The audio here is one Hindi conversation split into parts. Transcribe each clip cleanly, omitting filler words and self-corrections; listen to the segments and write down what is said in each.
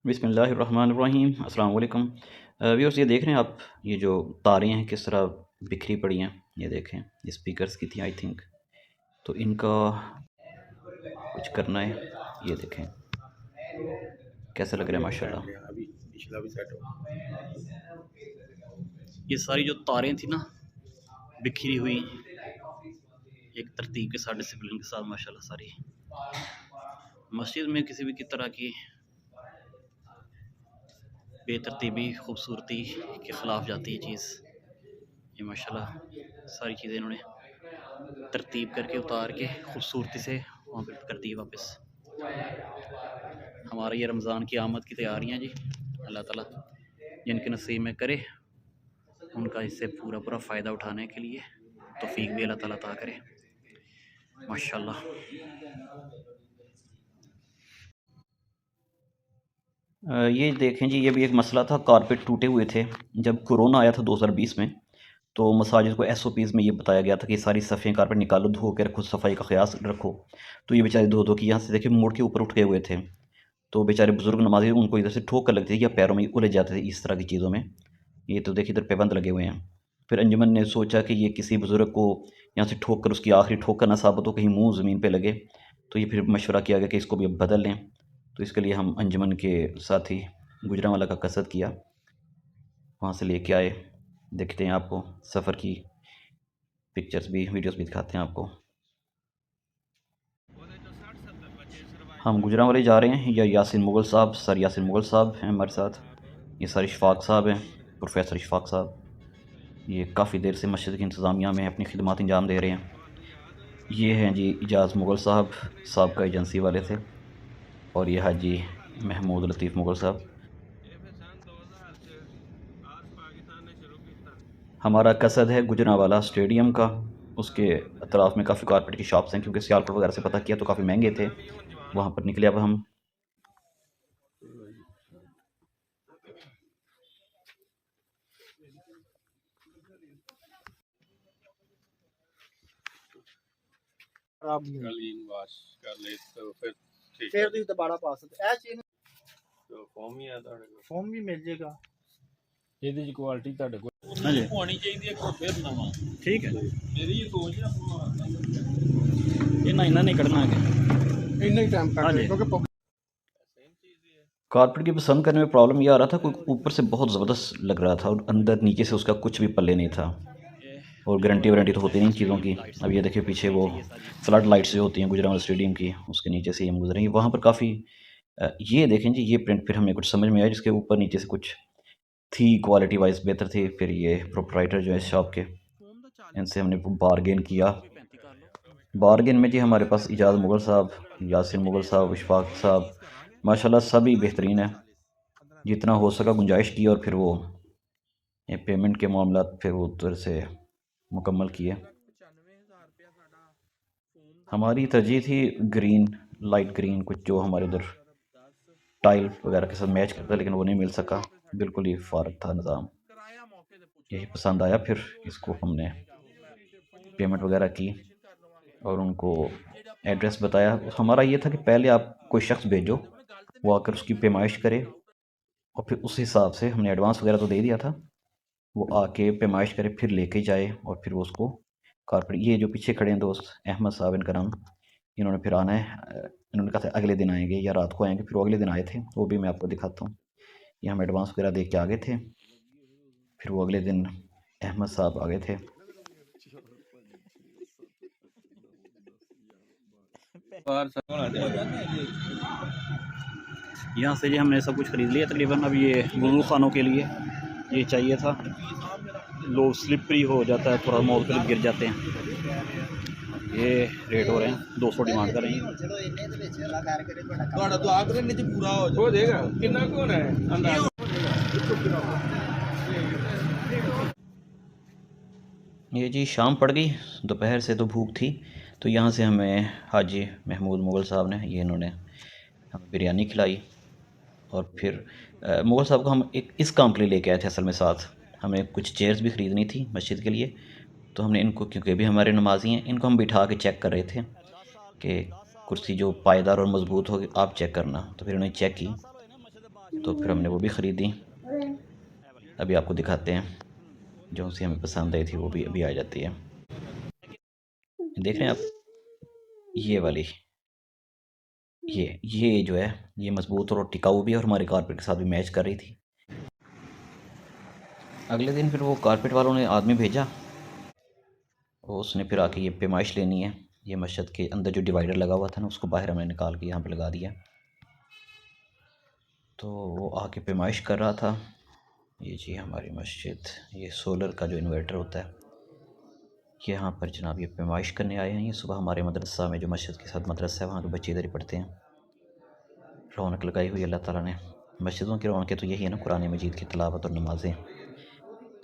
बिस्मिल्लाहिर्रहमानिर्रहीम अस्सलाम वालेकुम। व्यूअर्स, ये देख रहे हैं आप, ये जो तारें हैं किस तरह बिखरी पड़ी हैं। ये देखें, ये स्पीकर्स की थी आई थिंक, तो इनका कुछ करना है। ये देखें कैसा लग रहा है माशाल्लाह। अभी पिछला भी सेट हो। ये सारी जो तारें थी ना बिखरी हुई, एक तरतीब के साथ डिसिप्लिन के साथ माशाल्लाह सारी मस्जिद में किसी भी की तरह की बेतरतीबी खूबसूरती के ख़िलाफ़ जाती है चीज़। ये माशाल्लाह सारी चीज़ें इन्होंने तरतीब करके उतार के खूबसूरती से वहाँ पे कर दी वापस। हमारा ये रमज़ान की आमद की तैयारियाँ जी, अल्लाह ताला जिनके नसीब में करे उनका इससे पूरा पूरा फ़ायदा उठाने के लिए तौफ़ीक भी अल्लाह ताला अता करे माशाल्लाह। ये देखें जी, ये भी एक मसला था, कारपेट टूटे हुए थे जब कोरोना आया था 2020 में। तो मसाजिद को एसओपीज़ में ये बताया गया था कि सारी सफ़ें कारपेट निकालो, धो के रखो, सफाई का ख्याल रखो। तो ये बेचारे धो धो के यहाँ से देखिए मुड़ के ऊपर उठ गए हुए थे। तो बेचारे बुजुर्ग नमाजी उनको इधर से ठोक कर लगती थी या पैरों में उलझ जाते थे इस तरह की चीज़ों में। ये तो देखिए इधर पाबंद लगे हुए हैं। फिर अंजुमन ने सोचा कि ये किसी बुज़ुर्ग को यहाँ से ठोक कर उसकी आखिरी ठोकर ना साबित हो, कहीं मुँह ज़मीन पे लगे। तो ये फिर मशवरा किया गया कि इसको भी अब बदल लें। तो इसके लिए हम अंजुमन के साथी गुजरांवाला का कसरत किया, वहाँ से लेके आए। देखते हैं आपको सफ़र की पिक्चर्स भी, वीडियोस भी दिखाते हैं आपको। हम गुजरांवाले जा रहे हैं। या यासिन मुग़ल साहब, सर यासिन मुग़ल साहब हैं हमारे साथ। ये सर इशफ़ाक़ साहब हैं, प्रोफेसर इशफ़ाक़ साहब। ये काफ़ी देर से मस्जिद की इंतज़ामिया में अपनी खिदमत अंजाम दे रहे हैं। ये हैं जी इजाज़ मुग़ल साहब, साबका एजेंसी वाले थे। और ये हाजी महमूद लतीफ़ मुग़ल साहब। हमारा कसद है गुजरांवाला स्टेडियम का। उसके अतराफ़ में काफ़ी कारपेट की शॉप्स हैं, क्योंकि सियालकोट वगैरह से पता किया तो काफ़ी महंगे थे। वहाँ पर निकले अब हम। कालीन वाश कर ले तो फिर ठीक फिर है। ਤੁਸੀਂ ਦੁਬਾਰਾ ਪਾ ਸਕਦੇ ਇਹ ਚੀਜ਼ तो फॉर्म ही है ਤੁਹਾਡੇ ਕੋਲ। ਫਾਰਮ ਵੀ ਮਿਲ ਜੇਗਾ ਇਹਦੀ ਜੀ ਕੁਆਲਿਟੀ ਤੁਹਾਡੇ ਕੋਲ हाँ जी, ਹੋਣੀ ਚਾਹੀਦੀ ਹੈ, ਕੋਈ ਫਿਰ ਨਵਾਂ। ठीक है। ਮੇਰੀ ਇਹ ਸੋਚ ਹੈ इन्ना नहीं कटना है। ਇੰਨਾ ਹੀ ਟਾਈਮ हाँ ਕੱਟ जी। ਕਿਉਂਕਿ सेम चीज़ ही है। कारपेट की पसंद करने में प्रॉब्लम ये आ रहा था, कोई ऊपर से बहुत ज़बरदस्त लग रहा था और अंदर नीचे से उसका कुछ भी पल्ले नहीं था। और गारंटी वारंटी तो होती नहीं इन चीज़ों की। अब ये देखिए पीछे वो फ्लड लाइट्स जो होती हैं गुजरांवाला स्टेडियम की, उसके नीचे से हम गुजरेंगे। वहाँ पर काफ़ी ये देखें जी, ये प्रिंट फिर हमें कुछ समझ में आया, जिसके ऊपर नीचे से कुछ थी क्वालिटी वाइज बेहतर थी। फिर ये प्रोप्राइटर जो है शॉप के, इनसे हमने बारगेन किया। बारगेन में जी हमारे पास इजाज़ मुग़ल साहब, यासिन मुग़ल साहब, इशफ़ाक़ साहब, माशाल्लाह सभी बेहतरीन हैं। जितना हो सका गुंजाइश की और फिर वो ये पेमेंट के मामलात फिर वो उधर से मुकम्मल किए। हमारी तरजीह थी ग्रीन, लाइट ग्रीन, कुछ जो हमारे उधर टाइल वगैरह के साथ मैच करता, लेकिन वो नहीं मिल सका। बिल्कुल ही फ़ारग था निज़ाम। यही पसंद आया, फिर इसको हमने पेमेंट वगैरह की और उनको एड्रेस बताया। हमारा ये था कि पहले आप कोई शख्स भेजो, वो आकर उसकी पैमाइश करे और फिर उस हिसाब से हमने एडवांस वगैरह तो दे दिया था, वो आके पैमाइश करे, फिर लेके जाए और फिर वो उसको कारपेट। ये जो पीछे खड़े हैं दोस्त, अहमद साहब इनका नाम, इन्होंने फिर आना है। इन्होंने कहा था अगले दिन आएंगे या रात को आएंगे, फिर वो अगले दिन आए थे। वो भी मैं आपको दिखाता हूँ। ये हम एडवांस वगैरह दे के आ गए थे, फिर वो अगले दिन अहमद साहब आ गए थे। यहाँ से जी हमने सब कुछ ख़रीद लिया तकरीबन। अब ये वुज़ू खानों के लिए ये चाहिए था, लोग स्लिपरी हो जाता है, थोड़ा मॉल पर गिर जाते हैं। ये रेट हो रहे हैं, 200 डिमांड कर रहे हैं। ਤੁਹਾਡਾ ਦੁਆ ਕਰਨ ਵਿੱਚ ਪੂਰਾ ਹੋ ਜਾਏਗਾ। ਕਿੰਨਾ ਕੁ ਹੋਣਾ ਹੈ ਅੰਦਾਜ਼ਾ? ये जी शाम पड़ गई, दोपहर से तो भूख थी, तो यहाँ से हमें हाजी महमूद मुग़ल साहब ने, ये इन्होंने हमें बिरयानी खिलाई। और फिर मुग़ल साहब को हम एक इस काम के लिए लेके आए थे असल में साथ। हमें कुछ चेयर्स भी ख़रीदनी थी मस्जिद के लिए, तो हमने इनको, क्योंकि भी हमारे नमाजी हैं, इनको हम बिठा के चेक कर रहे थे कि कुर्सी जो पायदार और मज़बूत होगी, आप चेक करना। तो फिर उन्होंने चेक की, तो फिर हमने वो भी ख़रीदी। अभी आपको दिखाते हैं, जो सी हमें पसंद आई थी वो भी अभी आ जाती है। देख रहे हैं आप, ये वाली, ये जो है ये मजबूत और टिकाऊ भी है और हमारे कारपेट के साथ भी मैच कर रही थी। अगले दिन फिर वो कारपेट वालों ने आदमी भेजा, वो उसने फिर आके ये पैमाइश लेनी है। ये मस्जिद के अंदर जो डिवाइडर लगा हुआ था ना, उसको बाहर हमने निकाल के यहाँ पे लगा दिया। तो वो आके पैमाइश कर रहा था। ये जी हमारी मस्जिद, ये सोलर का जो इन्वर्टर होता है, यहाँ पर जनाब ये पैमाइश करने आए हैं। ये सुबह हमारे मदरसा में, जो मस्जिद के साथ मदरसा है, वहाँ के बच्चे इधर ही पढ़ते हैं। रौनक लगाई हुई अल्लाह ताला ने। मस्जिदों की रौनक तो यही है ना, कुरान मजीद की तिलावत और नमाज़ें।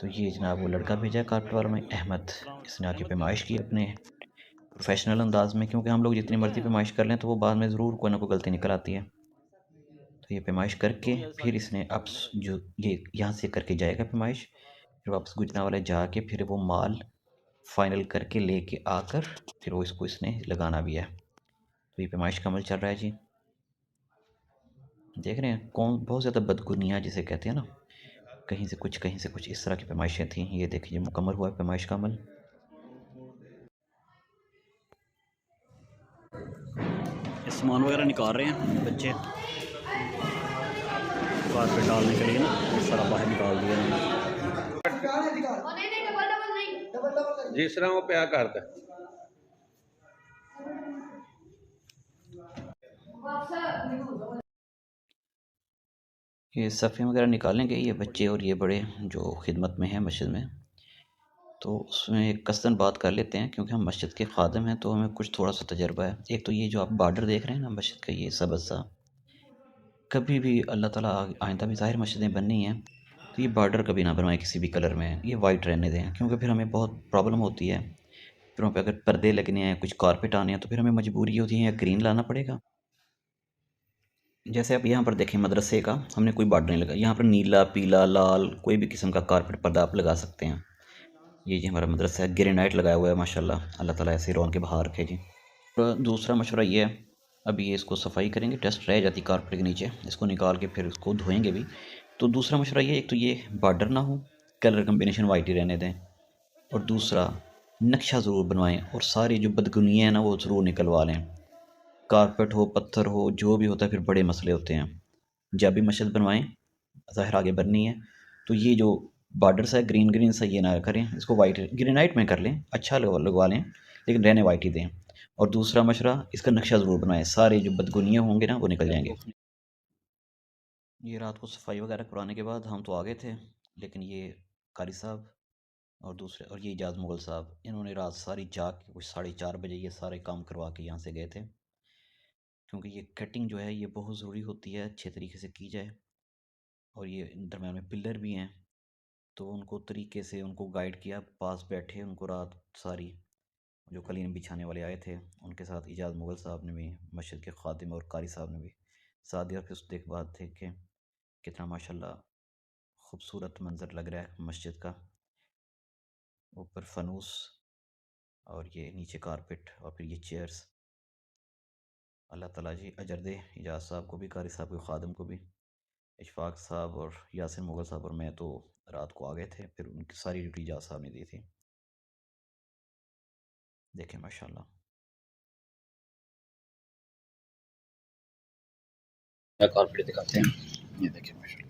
तो ये जनाब वो लड़का भेजा है कारपेट वालों में, अहमद। इसने आके पैमाइश की अपने प्रोफेशनल अंदाज में, क्योंकि हम लोग जितनी मर्ज़ी पैमाइश कर लें तो वो बाद में ज़रूर कोई ना कोई गलती निकल आती है। तो ये पैमाइश करके फिर इसने अब जो ये यहाँ से करके जाएगा पैमाइश, फिर वापस गुजरांवाला जाके फिर वो माल फाइनल करके लेके आकर फिर वो इसको इसने लगाना भी है। तो ये पैमाइश का अमल चल रहा है जी। देख रहे हैं कौन, बहुत ज़्यादा बदगुनियाँ जिसे कहते हैं ना, कहीं से कुछ इस तरह की पैमाइशें थी। ये देखिए मुकम्मल हुआ है पैमाइश का अमल। सामान वगैरह निकाल रहे हैं बच्चे कारपेट डालने के लिए ना, ये सारा बाहर निकाल दिया उन्होंने। जिस तरह वो प्यार करता ये सफ़े वगैरह निकालेंगे ये बच्चे और ये बड़े जो खिदमत में हैं मस्जिद में। तो उसमें एक कसरन बात कर लेते हैं, क्योंकि हम मस्जिद के खादिम हैं तो हमें कुछ थोड़ा सा तजर्बा है। एक तो ये जो आप बॉर्डर देख रहे हैं ना मस्जिद का, ये सबज़ सा, कभी भी अल्लाह ताला आइंदा भी ज़ाहिर मस्जिदें बननी हैं तो ये बॉर्डर कभी ना बनवाएं किसी भी कलर में, ये वाइट रहने दें, क्योंकि फिर हमें बहुत प्रॉब्लम होती है। फिर वहाँ पे अगर पर्दे लगने हैं, कुछ कारपेट आने हैं, तो फिर हमें मजबूरी होती है या ग्रीन लाना पड़ेगा। जैसे आप यहाँ पर देखें मदरसे का हमने कोई बॉर्डर नहीं लगा, यहाँ पर नीला पीला लाल कोई भी किस्म का कारपेट पर्दा आप लगा सकते हैं। ये जी हमारा मदरसा है, ग्रेनाइट लगाया हुआ है माशाल्लाह, अल्लाह ताला ऐसे रौनक के बाहर रखे जी। और दूसरा मशवरा ये है, अभी ये इसको सफाई करेंगे, डस्ट रह जाती कारपेट के नीचे, इसको निकाल के फिर इसको धोएंगे भी। तो दूसरा मशवरा ये, एक तो ये बॉर्डर ना हो, कलर कम्बिनेशन वाइट ही रहने दें, और दूसरा नक्शा ज़रूर बनवाएं और सारी जो बदगुनियाँ हैं ना वो ज़रूर निकलवा लें। कारपेट हो पत्थर हो जो भी होता है फिर बड़े मसले होते हैं। जब भी मस्जिद बनवाएं, ज़ाहिर आगे बननी है, तो ये जो बॉर्डर्स है ग्रीन ग्रीन सा ये ना करें, इसको वाइट ग्रेनाइट में कर लें, अच्छा लगवा लें, लेकिन रहने वाइट ही दें। और दूसरा मशवरा, इसका नक्शा ज़रूर बनाएं, सारे जो बदगुनियाँ होंगे ना वो निकल जाएंगे। ये रात को सफाई वगैरह कराने के बाद हम तो आ गए थे, लेकिन ये कारी साहब और दूसरे और ये इजाज़ मुग़ल साहब, इन्होंने रात सारी जाग के कुछ 4:30 बजे ये सारे काम करवा के यहाँ से गए थे, क्योंकि ये कटिंग जो है ये बहुत ज़रूरी होती है, अच्छे तरीके से की जाए। और ये दरम्यान में पिलर भी हैं, तो उनको तरीके से उनको गाइड किया, पास बैठे उनको रात सारी, जो कलीन बिछाने वाले आए थे उनके साथ इजाज़ मुग़ल साहब ने भी, मस्जिद के खादिम और कारी साहब ने भी साथ दिया। फिर उसके बाद थे कि कितना माशाल्लाह खूबसूरत मंज़र लग रहा है मस्जिद का, ऊपर फ़ानूस और ये नीचे कारपेट और फिर ये चेयर्स। अल्लाह ताला जी अजर दे इजाज़ साहब को भी, कारी साहब को, खादिम को भी। इशफाक साहब और यासिर मुग़ल साहब और मैं तो रात को आ गए थे, फिर उनकी सारी ड्यूटी इजाज़ साहब ने दी थी। देखें माशाल्लाह। कारपेट दिखाते हैं, ये देखें माशाल्लाह।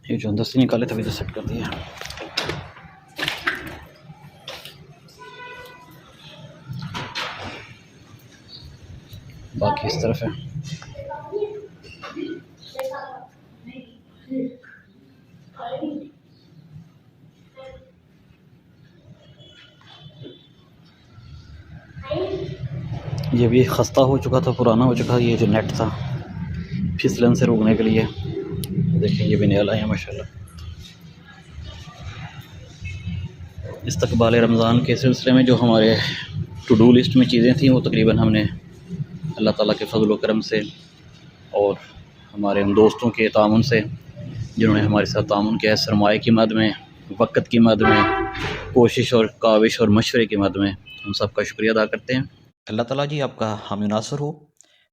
ये जो अंदर से निकाले तभी तो सेट कर दिया। बाकी इस तरफ है। ये भी खस्ता हो चुका था, पुराना हो चुका। ये जो नेट था फिसलन से रोकने के लिए, देखिए ये भी नया लाए हैं माशाल्लाह। इस्तकबाल रमज़ान के सिलसिले में जो हमारे टू डू लिस्ट में चीज़ें थी वो तकरीबन हमने अल्लाह ताला के फजल व करम से और हमारे उन दोस्तों के तामुन से जिन्होंने हमारे साथ तामुन किया है, सरमाए की मद में, वक़्त की मद में, कोशिश और काविश और मशवरे की मद में, हम सब का शुक्रिया अदा करते हैं। अल्लाह ताला जी आपका हामी नासर हो।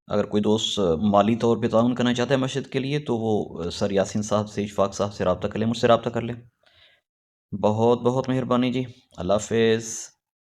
अगर कोई दोस्त माली तौर पे ताउन करना चाहता है मस्जिद के लिए तो वो सर यासीन साहब से, इशफाक साहब से रब्ता कर लें, मुझसे रब्ता कर लें। बहुत बहुत मेहरबानी जी। अल्लाह हाफ़िज़।